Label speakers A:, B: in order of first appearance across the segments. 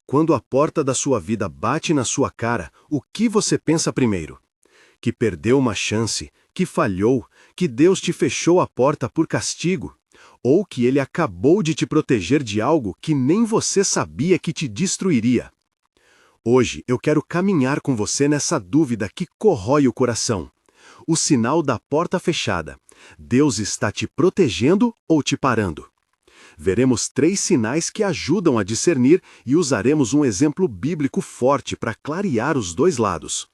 A: Quando a porta da sua vida bate na sua cara, o que você pensa primeiro? Que perdeu uma chance, que falhou, que Deus te fechou a porta por castigo? Ou que Ele acabou de te proteger de algo que nem você sabia que te destruiria? Hoje eu quero caminhar com você nessa dúvida que corrói o coração. O sinal da porta fechada. Deus está te protegendo ou te parando? Veremos 3 sinais que ajudam a discernir e usaremos um exemplo bíblico forte para clarear os dois lados.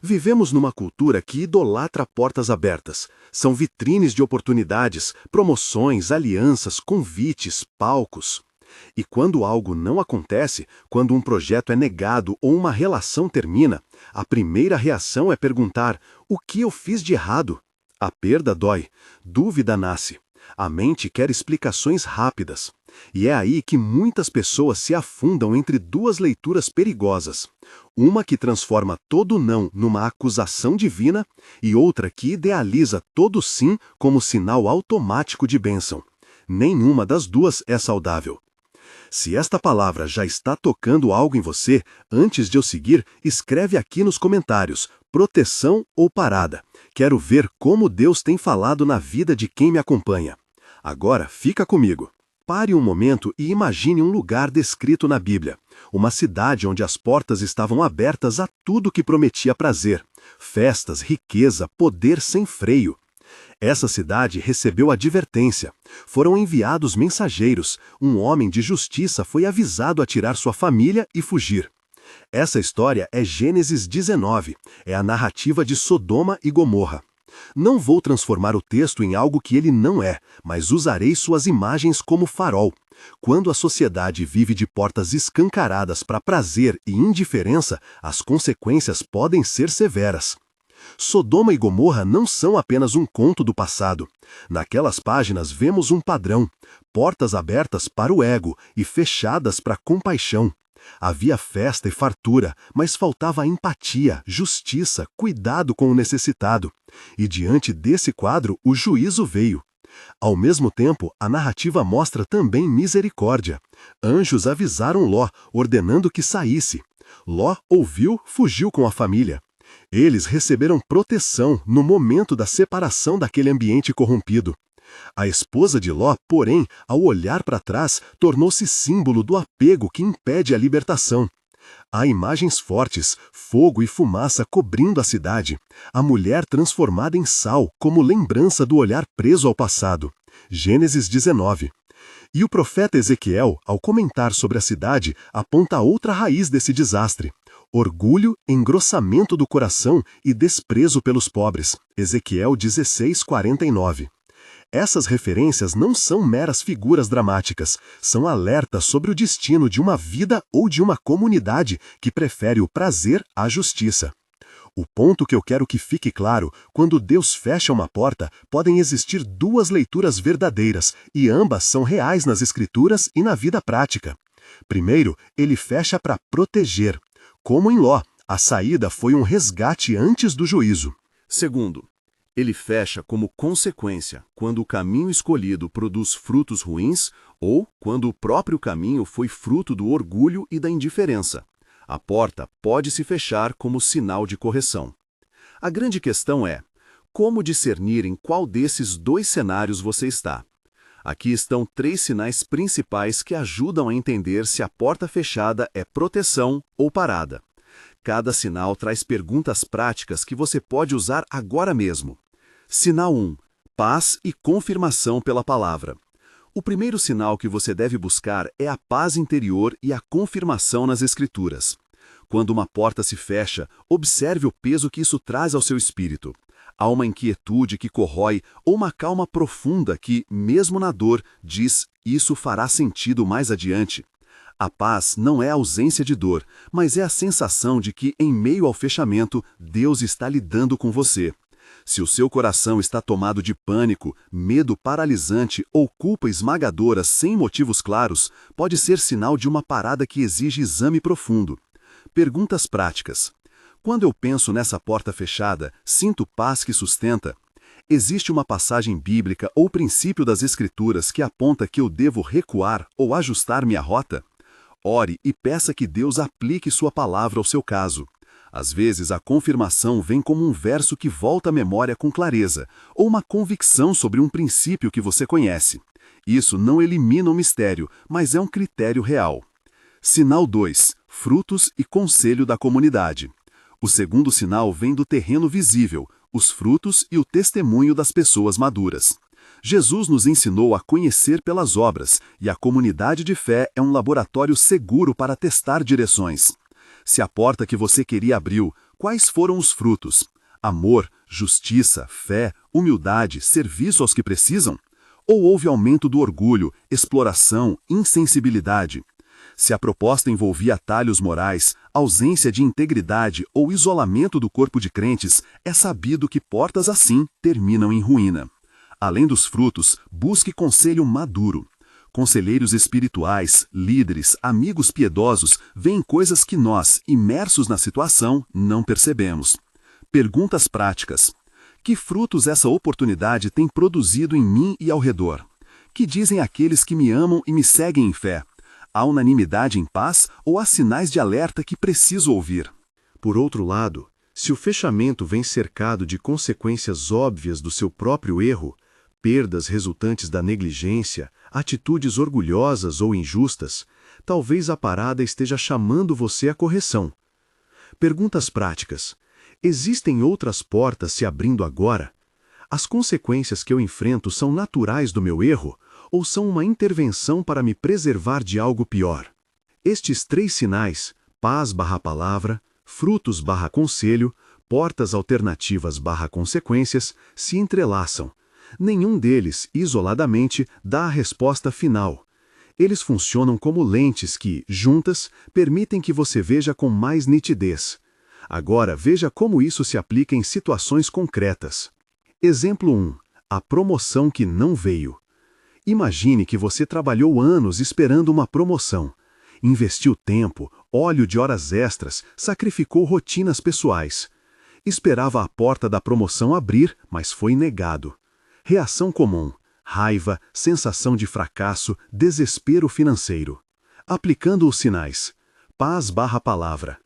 A: Vivemos numa cultura que idolatra portas abertas. São vitrines de oportunidades, promoções, alianças, convites, palcos. E quando algo não acontece, quando um projeto é negado ou uma relação termina, a primeira reação é perguntar: o que eu fiz de errado? A perda dói, dúvida nasce. A mente quer explicações rápidas. E é aí que muitas pessoas se afundam entre 2 leituras perigosas. Uma que transforma todo não numa acusação divina e outra que idealiza todo sim como sinal automático de bênção. Nenhuma das duas é saudável. Se esta palavra já está tocando algo em você, antes de eu seguir, escreve aqui nos comentários: proteção ou parada. Quero ver como Deus tem falado na vida de quem me acompanha. Agora, fica comigo. Pare um momento e imagine um lugar descrito na Bíblia. Uma cidade onde as portas estavam abertas a tudo que prometia prazer. Festas, riqueza, poder sem freio. Essa cidade recebeu advertência. Foram enviados mensageiros. Um homem de justiça foi avisado a tirar sua família e fugir. Essa história é Gênesis 19. É a narrativa de Sodoma e Gomorra. Não vou transformar o texto em algo que ele não é, mas usarei suas imagens como farol. Quando a sociedade vive de portas escancaradas para prazer e indiferença, as consequências podem ser severas. Sodoma e Gomorra não são apenas um conto do passado. Naquelas páginas vemos um padrão: portas abertas para o ego e fechadas para a compaixão. Havia festa e fartura, mas faltava empatia, justiça, cuidado com o necessitado. E diante desse quadro, o juízo veio. Ao mesmo tempo, a narrativa mostra também misericórdia. Anjos avisaram Ló, ordenando que saísse. Ló ouviu, fugiu com a família. Eles receberam proteção no momento da separação daquele ambiente corrompido. A esposa de Ló, porém, ao olhar para trás, tornou-se símbolo do apego que impede a libertação. Há imagens fortes, fogo e fumaça cobrindo a cidade. A mulher transformada em sal, como lembrança do olhar preso ao passado. Gênesis 19. E o profeta Ezequiel, ao comentar sobre a cidade, aponta outra raiz desse desastre: orgulho, engrossamento do coração e desprezo pelos pobres. Ezequiel 16:49. Essas referências não são meras figuras dramáticas, são alertas sobre o destino de uma vida ou de uma comunidade que prefere o prazer à justiça. O ponto que eu quero que fique claro: quando Deus fecha uma porta, podem existir 2 leituras verdadeiras, e ambas são reais nas Escrituras e na vida prática. Primeiro, ele fecha para proteger. Como em Ló, a saída foi um resgate antes do juízo. Segundo, ele fecha como consequência, quando o caminho escolhido produz frutos ruins ou quando o próprio caminho foi fruto do orgulho e da indiferença. A porta pode se fechar como sinal de correção. A grande questão é: como discernir em qual desses 2 cenários você está? Aqui estão 3 sinais principais que ajudam a entender se a porta fechada é proteção ou parada. Cada sinal traz perguntas práticas que você pode usar agora mesmo. Sinal 1. Paz e confirmação pela palavra. O primeiro sinal que você deve buscar é a paz interior e a confirmação nas Escrituras. Quando uma porta se fecha, observe o peso que isso traz ao seu espírito. Há uma inquietude que corrói ou uma calma profunda que, mesmo na dor, diz: isso fará sentido mais adiante. A paz não é a ausência de dor, mas é a sensação de que, em meio ao fechamento, Deus está lidando com você. Se o seu coração está tomado de pânico, medo paralisante ou culpa esmagadora sem motivos claros, pode ser sinal de uma parada que exige exame profundo. Perguntas práticas. Quando eu penso nessa porta fechada, sinto paz que sustenta? Existe uma passagem bíblica ou princípio das Escrituras que aponta que eu devo recuar ou ajustar minha rota?
B: Ore e peça que Deus aplique sua palavra ao seu caso. Às vezes, a confirmação vem como um verso que volta à memória com clareza, ou uma convicção sobre um princípio que você conhece. Isso não elimina o mistério, mas é um critério real. Sinal 2. Frutos e conselho da comunidade. O segundo sinal vem do terreno visível, os frutos e o testemunho das pessoas maduras. Jesus nos ensinou a conhecer pelas obras, e a comunidade de fé é um laboratório seguro para testar direções. Se a porta que você queria abriu, quais foram os frutos? Amor, justiça, fé, humildade, serviço aos que precisam? Ou houve aumento do orgulho, exploração, insensibilidade? Se a proposta envolvia atalhos morais, ausência de integridade ou isolamento do corpo de crentes, é sabido que portas assim terminam em ruína. Além dos frutos, busque conselho maduro. Conselheiros espirituais, líderes, amigos piedosos veem coisas que nós, imersos na situação, não percebemos. Perguntas práticas. Que frutos essa oportunidade tem produzido em mim e ao redor? Que dizem aqueles que me amam e me seguem em fé? Há unanimidade em paz ou há sinais de alerta que preciso ouvir?
A: Por outro lado, se o fechamento vem cercado de consequências óbvias do seu próprio erro, perdas resultantes da negligência, atitudes orgulhosas ou injustas, talvez a parada esteja chamando você à correção. Perguntas práticas. Existem outras portas se abrindo agora? As consequências que eu enfrento são naturais do meu erro ou são uma intervenção para me preservar de algo pior? Estes 3 sinais, paz/palavra, frutos/conselho, portas alternativas/consequências, se entrelaçam. Nenhum deles, isoladamente, dá a resposta final. Eles funcionam como lentes que, juntas, permitem que você veja com mais nitidez. Agora, veja como isso se aplica em situações concretas. Exemplo 1. A promoção que não veio. Imagine que você trabalhou anos esperando uma promoção. Investiu tempo, óleo de horas extras, sacrificou rotinas pessoais. Esperava a porta da promoção abrir, mas foi negado. Reação comum: raiva, sensação de fracasso, desespero financeiro. Aplicando os sinais. Paz/palavra.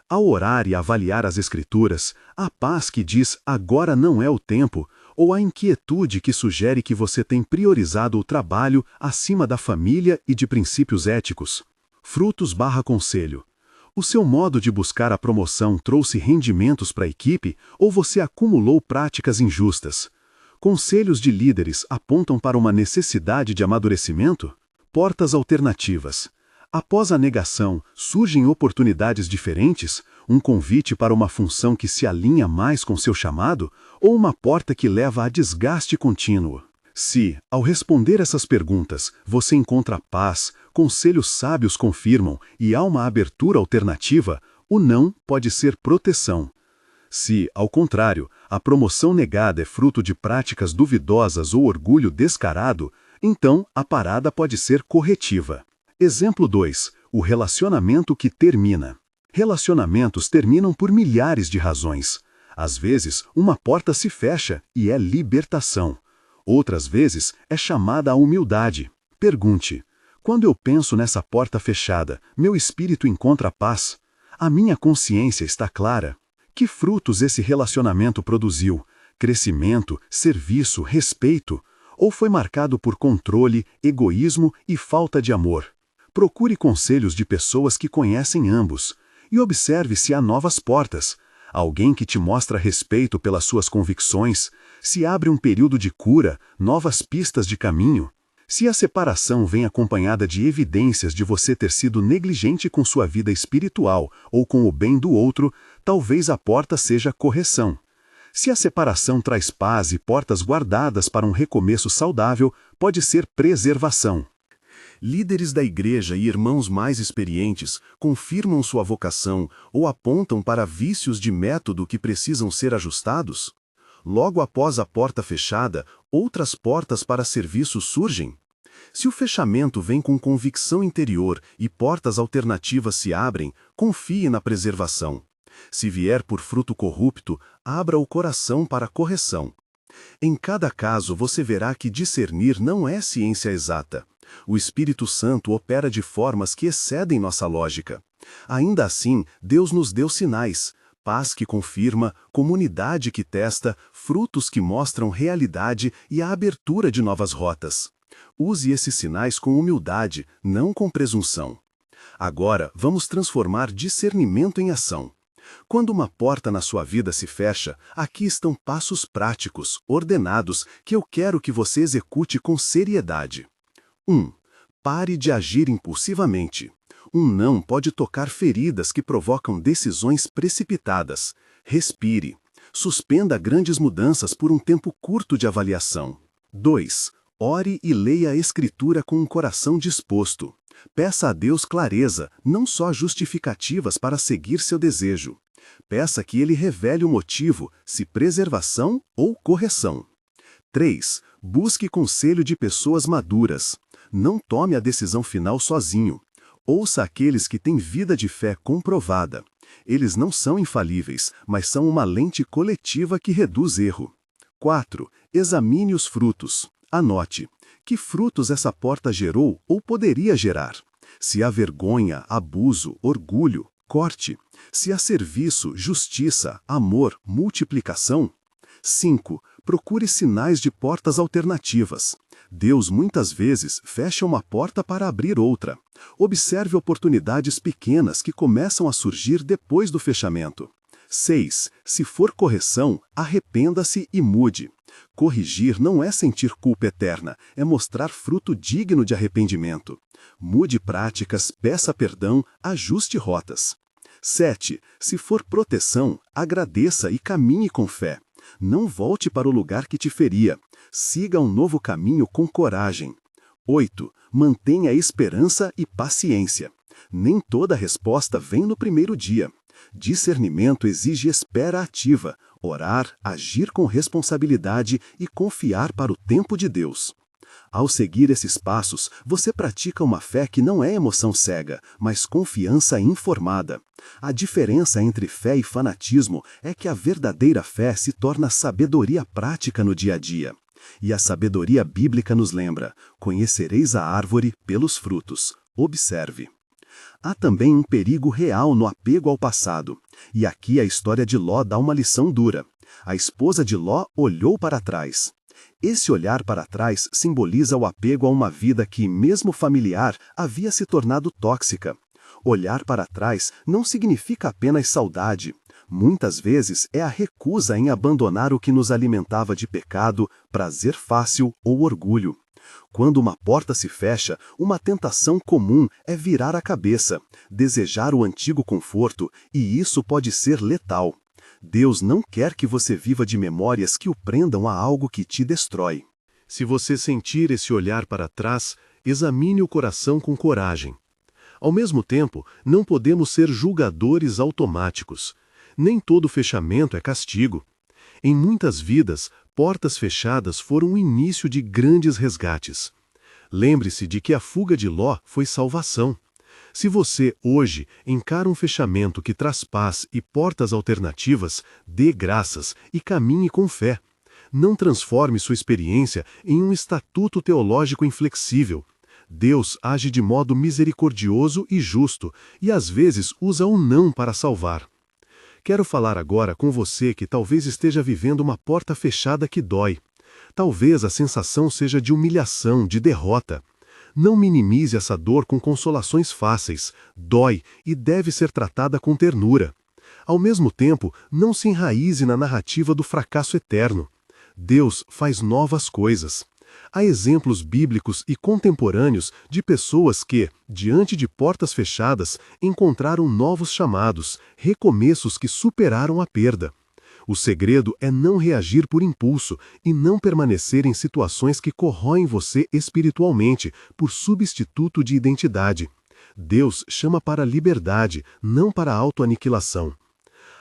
A: Ao orar e avaliar as Escrituras, a paz que diz agora não é o tempo, ou a inquietude que sugere que você tem priorizado o trabalho acima da família e de princípios éticos. Frutos/conselho. O seu modo de buscar a promoção trouxe rendimentos para a equipe ou você acumulou práticas injustas? Conselhos de líderes apontam para uma necessidade de amadurecimento? Portas alternativas. Após a negação, surgem oportunidades diferentes? Um convite para uma função que se alinha mais com seu chamado? Ou uma porta que leva a desgaste contínuo? Se, ao responder essas perguntas, você encontra paz, conselhos sábios confirmam e há uma abertura alternativa, o não pode ser proteção. Se, ao contrário, a promoção negada é fruto de práticas duvidosas ou orgulho descarado, então a parada pode ser corretiva. Exemplo 2. O relacionamento que termina. Relacionamentos terminam por milhares de razões. Às vezes, uma porta se fecha e é libertação. Outras vezes, é chamada a humildade. Pergunte: quando eu penso nessa porta fechada, meu espírito encontra paz? A minha consciência está clara? Que frutos esse relacionamento produziu? Crescimento, serviço, respeito? Ou foi marcado por controle, egoísmo e falta de amor? Procure conselhos de pessoas que conhecem ambos e observe se há novas portas. Alguém que te mostra respeito pelas suas convicções, se abre um período de cura, novas pistas de caminho. Se a separação vem acompanhada de evidências de você ter sido negligente com sua vida espiritual ou com o bem do outro, talvez a porta seja correção. Se a separação traz paz e portas guardadas para um recomeço saudável, pode ser preservação. Líderes da igreja e irmãos mais experientes confirmam sua vocação ou apontam para vícios de método que precisam ser ajustados? Logo após a porta fechada, outras portas para serviço surgem? Se o fechamento vem com convicção interior e portas alternativas se abrem, confie na preservação. Se vier por fruto corrupto, abra o coração para a correção. Em cada caso você verá que discernir não é ciência exata. O Espírito Santo opera de formas que excedem nossa lógica. Ainda assim, Deus nos deu sinais: paz que confirma, comunidade que testa, frutos que mostram realidade e a abertura de novas rotas. Use esses sinais com humildade, não com presunção. Agora, vamos transformar discernimento em ação. Quando uma porta na sua vida se fecha, aqui estão passos práticos, ordenados, que eu quero que você execute com seriedade. 1. Pare de agir impulsivamente. Um não pode tocar feridas que provocam decisões precipitadas. Respire. Suspenda grandes mudanças por um tempo curto de avaliação. 2. Ore e leia a Escritura com um coração disposto. Peça a Deus clareza, não só justificativas para seguir seu desejo. Peça que Ele revele o motivo, se preservação ou correção. 3. Busque conselho de pessoas maduras. Não tome a decisão final sozinho. Ouça aqueles que têm vida de fé comprovada. Eles não são infalíveis, mas são uma lente coletiva que reduz erro. 4. Examine os frutos. Anote: que frutos essa porta gerou ou poderia gerar? Se há vergonha, abuso, orgulho, corte. Se há serviço, justiça, amor, multiplicação. 5. Procure sinais de portas alternativas. Deus muitas vezes fecha uma porta para abrir outra. Observe oportunidades pequenas que começam a surgir depois do fechamento. 6. Se for correção, arrependa-se e mude. Corrigir não é sentir culpa eterna, é mostrar fruto digno de arrependimento. Mude práticas, peça perdão, ajuste rotas. 7. Se for proteção, agradeça e caminhe com fé. Não volte para o lugar que te feria. Siga um novo caminho com coragem. 8. Mantenha esperança e paciência. Nem toda resposta vem no primeiro dia. Discernimento exige espera ativa, orar, agir com responsabilidade e confiar para o tempo de Deus. Ao seguir esses passos, você pratica uma fé que não é emoção cega, mas confiança informada. A diferença entre fé e fanatismo é que a verdadeira fé se torna sabedoria prática no dia a dia. E a sabedoria bíblica nos lembra: conhecereis a árvore pelos frutos. Observe. Há também um perigo real no apego ao passado. E aqui a história de Ló dá uma lição dura. A esposa de Ló olhou para trás. Esse olhar para trás simboliza o apego a uma vida que, mesmo familiar, havia se tornado tóxica. Olhar para trás não significa apenas saudade. Muitas vezes é a recusa em abandonar o que nos alimentava de pecado, prazer fácil ou orgulho. Quando uma porta se fecha, uma tentação comum é virar a cabeça, desejar o antigo conforto, e isso pode ser letal. Deus não quer que você viva de memórias que o prendam a algo que te destrói. Se você sentir esse olhar para trás, examine o coração com coragem. Ao mesmo tempo, não podemos ser julgadores automáticos. Nem todo fechamento é castigo. Em muitas vidas, portas fechadas foram o início de grandes resgates. Lembre-se de que a fuga de Ló foi salvação. Se você, hoje, encara um fechamento que traz paz e portas alternativas, dê graças e caminhe com fé. Não transforme sua experiência em um estatuto teológico inflexível. Deus age de modo misericordioso e justo, e às vezes usa o não para salvar. Quero falar agora com você que talvez esteja vivendo uma porta fechada que dói. Talvez a sensação seja de humilhação, de derrota. Não minimize essa dor com consolações fáceis. Dói e deve ser tratada com ternura. Ao mesmo tempo, não se enraize na narrativa do fracasso eterno. Deus faz novas coisas. Há exemplos bíblicos e contemporâneos de pessoas que, diante de portas fechadas, encontraram novos chamados, recomeços que superaram a perda. O segredo é não reagir por impulso e não permanecer em situações que corroem você espiritualmente por substituto de identidade. Deus chama para a liberdade, não para a autoaniquilação.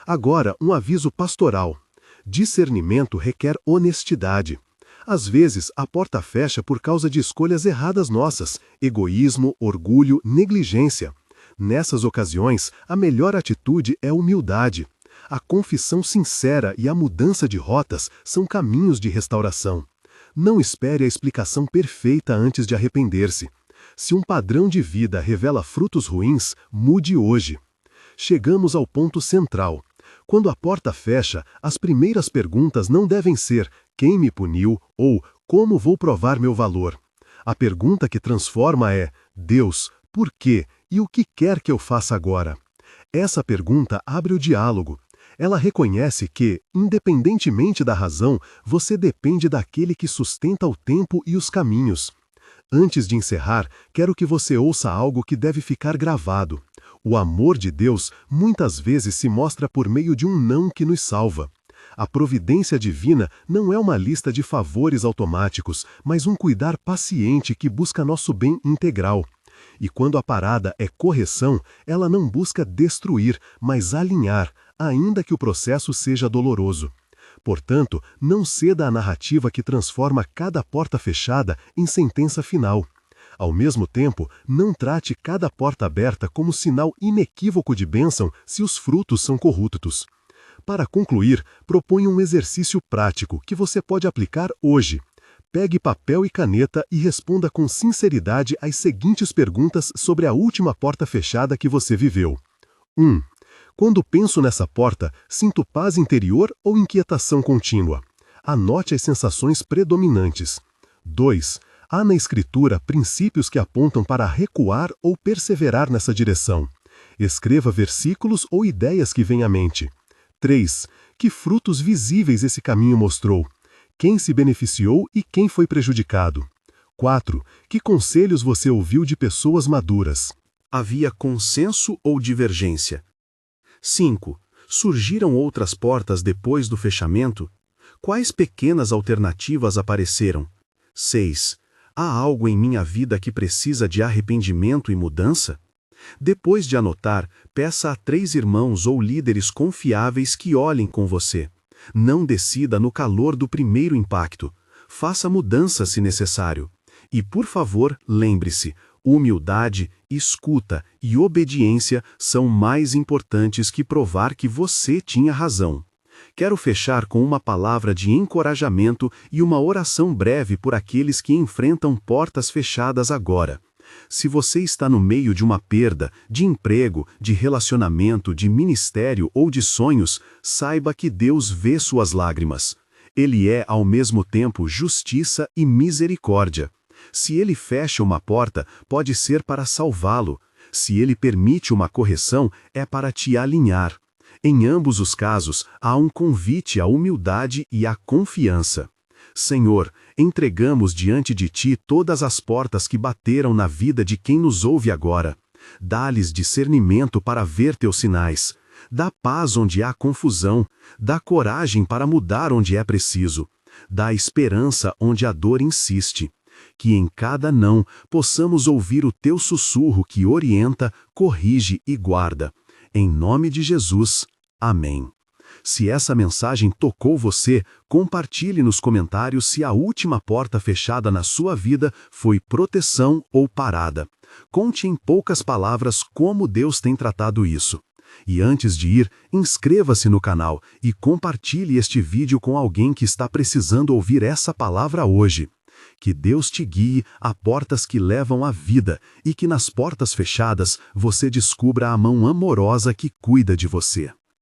A: Agora, um aviso pastoral. Discernimento requer honestidade. Às vezes, a porta fecha por causa de escolhas erradas nossas, egoísmo, orgulho, negligência. Nessas ocasiões, a melhor atitude é humildade. A confissão sincera e a mudança de rotas são caminhos de restauração. Não espere a explicação perfeita antes de arrepender-se. Se um padrão de vida revela frutos ruins, mude hoje. Chegamos ao ponto central. Quando a porta fecha, as primeiras perguntas não devem ser quem me puniu ou como vou provar meu valor. A pergunta que transforma é: Deus, por quê e o que quer que eu faça agora? Essa pergunta abre o diálogo. Ela reconhece que, independentemente da razão, você depende daquele que sustenta o tempo e os caminhos. Antes de encerrar, quero que você ouça algo que deve ficar gravado. O amor de Deus muitas vezes se mostra por meio de um não que nos salva. A providência divina não é uma lista de favores automáticos, mas um cuidar paciente que busca nosso bem integral. E quando a parada é correção, ela não busca destruir, mas alinhar, ainda que o processo seja doloroso. Portanto, não ceda à narrativa que transforma cada porta fechada em sentença final. Ao mesmo tempo, não trate cada porta aberta como sinal inequívoco de bênção se os frutos são corruptos. Para concluir, proponho um exercício prático que você pode aplicar hoje. Pegue papel e caneta e responda com sinceridade as seguintes perguntas sobre a última porta fechada que você viveu. 1. Quando penso nessa porta, sinto paz interior ou inquietação contínua? Anote as sensações predominantes. 2. Há na Escritura princípios que apontam para recuar ou perseverar nessa direção. Escreva versículos ou ideias que vêm à mente. 3. Que frutos visíveis esse caminho mostrou? Quem se beneficiou e quem foi prejudicado? 4. Que conselhos você ouviu de pessoas maduras?
B: Havia consenso ou divergência? 5. Surgiram outras portas depois do fechamento? Quais pequenas alternativas apareceram? 6. Há algo em minha vida que precisa de arrependimento e mudança? Depois de anotar, peça a 3 irmãos ou líderes confiáveis que olhem com você. Não decida no calor do primeiro impacto. Faça mudança se necessário. E, por favor, lembre-se, humildade, escuta e obediência são mais importantes que provar que você tinha razão. Quero fechar com uma palavra de encorajamento e uma oração breve por aqueles que enfrentam portas fechadas agora. Se você está no meio de uma perda, de emprego, de relacionamento, de ministério ou de sonhos, saiba que Deus vê suas lágrimas. Ele é, ao mesmo tempo, justiça e misericórdia. Se Ele fecha uma porta, pode ser para salvá-lo. Se Ele permite uma correção, é para te alinhar. Em ambos os casos, há um convite à humildade e à confiança. Senhor, entregamos diante de Ti todas as portas que bateram na vida de quem nos ouve agora. Dá-lhes discernimento para ver Teus sinais. Dá paz onde há confusão. Dá coragem para mudar onde é preciso. Dá esperança onde a dor insiste. Que em cada não possamos ouvir o Teu sussurro que orienta, corrige e guarda. Em nome de Jesus. Amém. Se essa mensagem tocou você, compartilhe nos comentários se a última porta fechada na sua vida foi proteção ou parada. Conte em poucas palavras como Deus tem tratado isso. E antes de ir, inscreva-se no canal e compartilhe este vídeo com alguém que está precisando ouvir essa palavra hoje. Que Deus te guie a portas que levam à vida e que nas portas fechadas você descubra a mão amorosa que cuida de você.